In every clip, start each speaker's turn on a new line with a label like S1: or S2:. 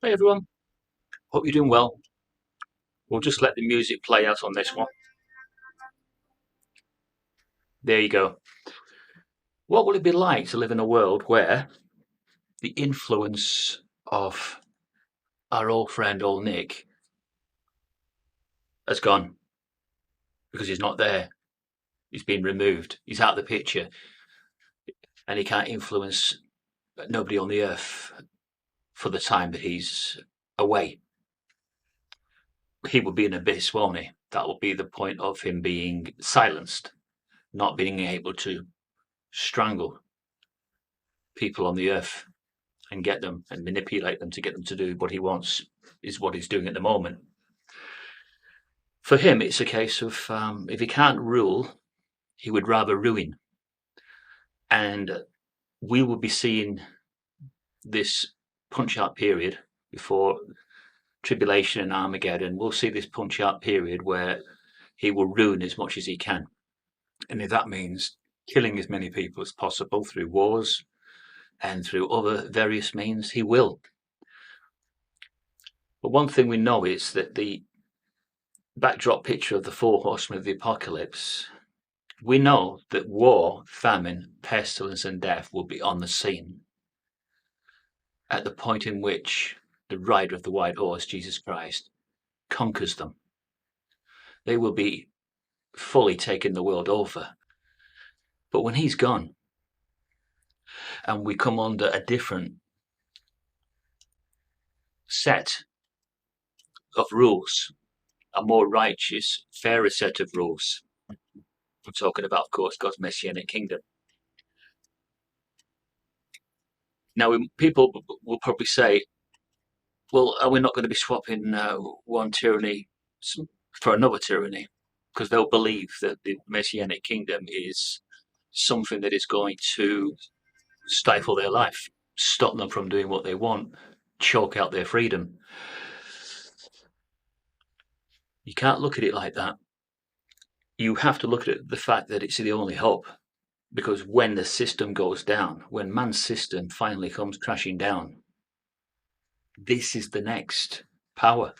S1: Hey everyone, hope you're doing well. We'll just let the music play out on this one. There you go. What will it be like to live in a world where the influence of our old friend, old Nick, has gone because he's not there? He's been removed. He's out of the picture and he can't influence nobody on the earth for the time that he's away. He will be in abyss, won't he? That will be the point of him being silenced, not being able to strangle people on the earth and get them and manipulate them to get them to do what he wants is what he's doing at the moment. For him, it's a case of if he can't rule, he would rather ruin. And we will be seeing this punch out period before tribulation and Armageddon. We'll see this punch out period where he will ruin as much as he can. And if that means killing as many people as possible through wars and through other various means, he will. But one thing we know is that the backdrop picture of the four horsemen of the apocalypse, we know that war, famine, pestilence, and death will be on the scene at the point in which the rider of the white horse, Jesus Christ, conquers them. They will be fully taking the world over. But when he's gone and we come under a different set of rules, a more righteous, fairer set of rules, I'm talking about, of course, God's Messianic Kingdom. Now, people will probably say, well, are we not going to be swapping one tyranny for another tyranny? Because they'll believe that the Messianic Kingdom is something that is going to stifle their life, stop them from doing what they want, choke out their freedom. You can't look at it like that. You have to look at the fact that it's the only hope. Because when the system goes down, when man's system finally comes crashing down, this is the next power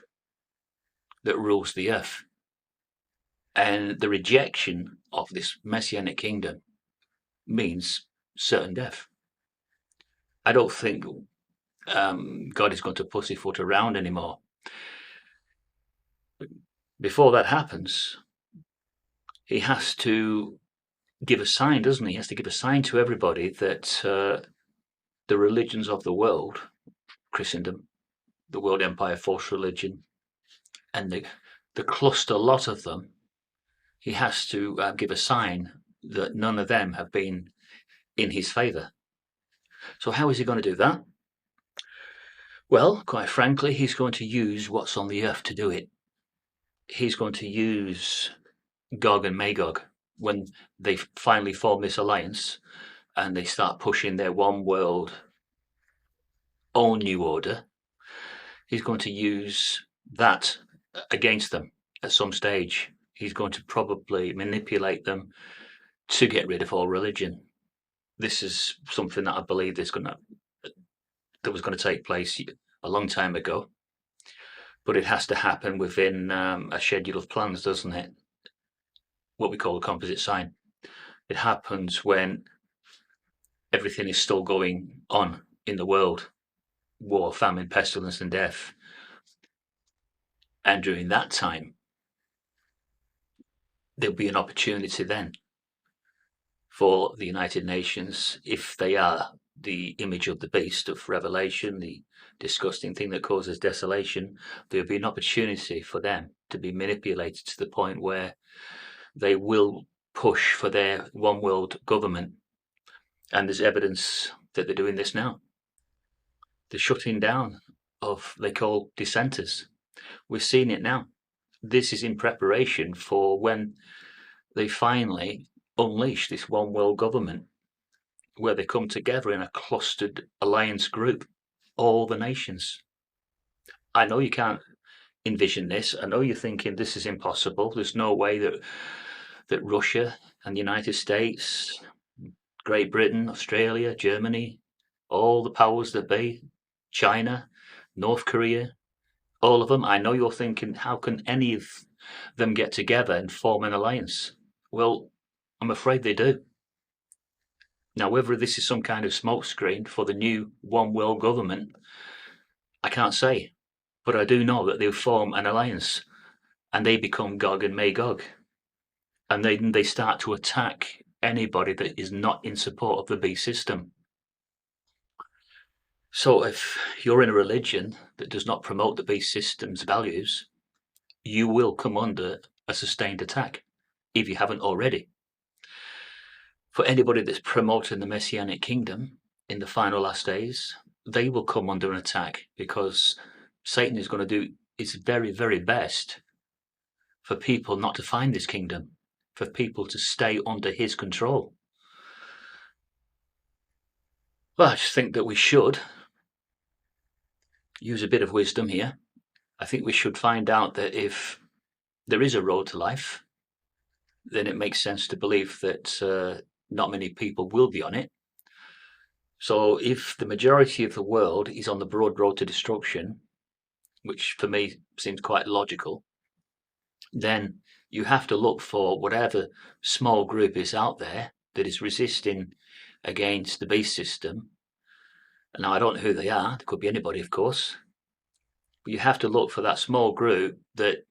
S1: that rules the earth. And the rejection of this Messianic kingdom means certain death. I don't think God is going to pussyfoot around anymore. Before that happens, he has to give a sign, doesn't he? He has to give a sign to everybody that the religions of the world, Christendom, the world empire, false religion, and the cluster lot of them, he has to give a sign that none of them have been in his favour. So how is he going to do that? Well, quite frankly, he's going to use what's on the earth to do it. He's going to use Gog and Magog when they finally form this alliance and they start pushing their one world, own new order. He's going to use that against them at some stage. He's going to probably manipulate them to get rid of all religion. This is something that I believe that was going to take place a long time ago, but it has to happen within a schedule of plans, doesn't it? What we call a composite sign. It happens when everything is still going on in the world: war, famine, pestilence, and death. And during that time, there'll be an opportunity then for the United Nations, if they are the image of the beast of Revelation, the disgusting thing that causes desolation, there'll be an opportunity for them to be manipulated to the point where they will push for their one world government. And there's evidence that they're doing this now. The shutting down of they call dissenters. We're seeing it now. This is in preparation for when they finally unleash this one world government, where they come together in a clustered alliance group, all the nations. I know you can't envision this. I know you're thinking this is impossible. There's no way that Russia and the United States, Great Britain, Australia, Germany, all the powers that be, China, North Korea, all of them. I know you're thinking, how can any of them get together and form an alliance? Well, I'm afraid they do. Now, whether this is some kind of smokescreen for the new one world government, I can't say. But I do know that they form an alliance and they become Gog and Magog. And they start to attack anybody that is not in support of the beast system. So if you're in a religion that does not promote the beast system's values, you will come under a sustained attack, if you haven't already. For anybody that's promoting the Messianic Kingdom in the final last days, they will come under an attack, because Satan is going to do his very, very best for people not to find this kingdom, for people to stay under his control. Well, I just think that we should use a bit of wisdom here. I think we should find out that if there is a road to life, then it makes sense to believe that not many people will be on it. So if the majority of the world is on the broad road to destruction, which for me seems quite logical, then you have to look for whatever small group is out there that is resisting against the beast system. Now, I don't know who they are. There could be anybody, of course. But you have to look for that small group that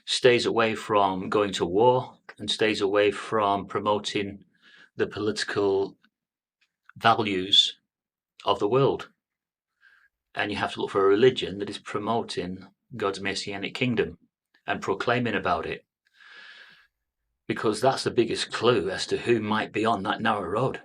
S1: stays away from going to war and stays away from promoting the political values of the world. And you have to look for a religion that is promoting God's Messianic Kingdom and proclaiming about it, because that's the biggest clue as to who might be on that narrow road.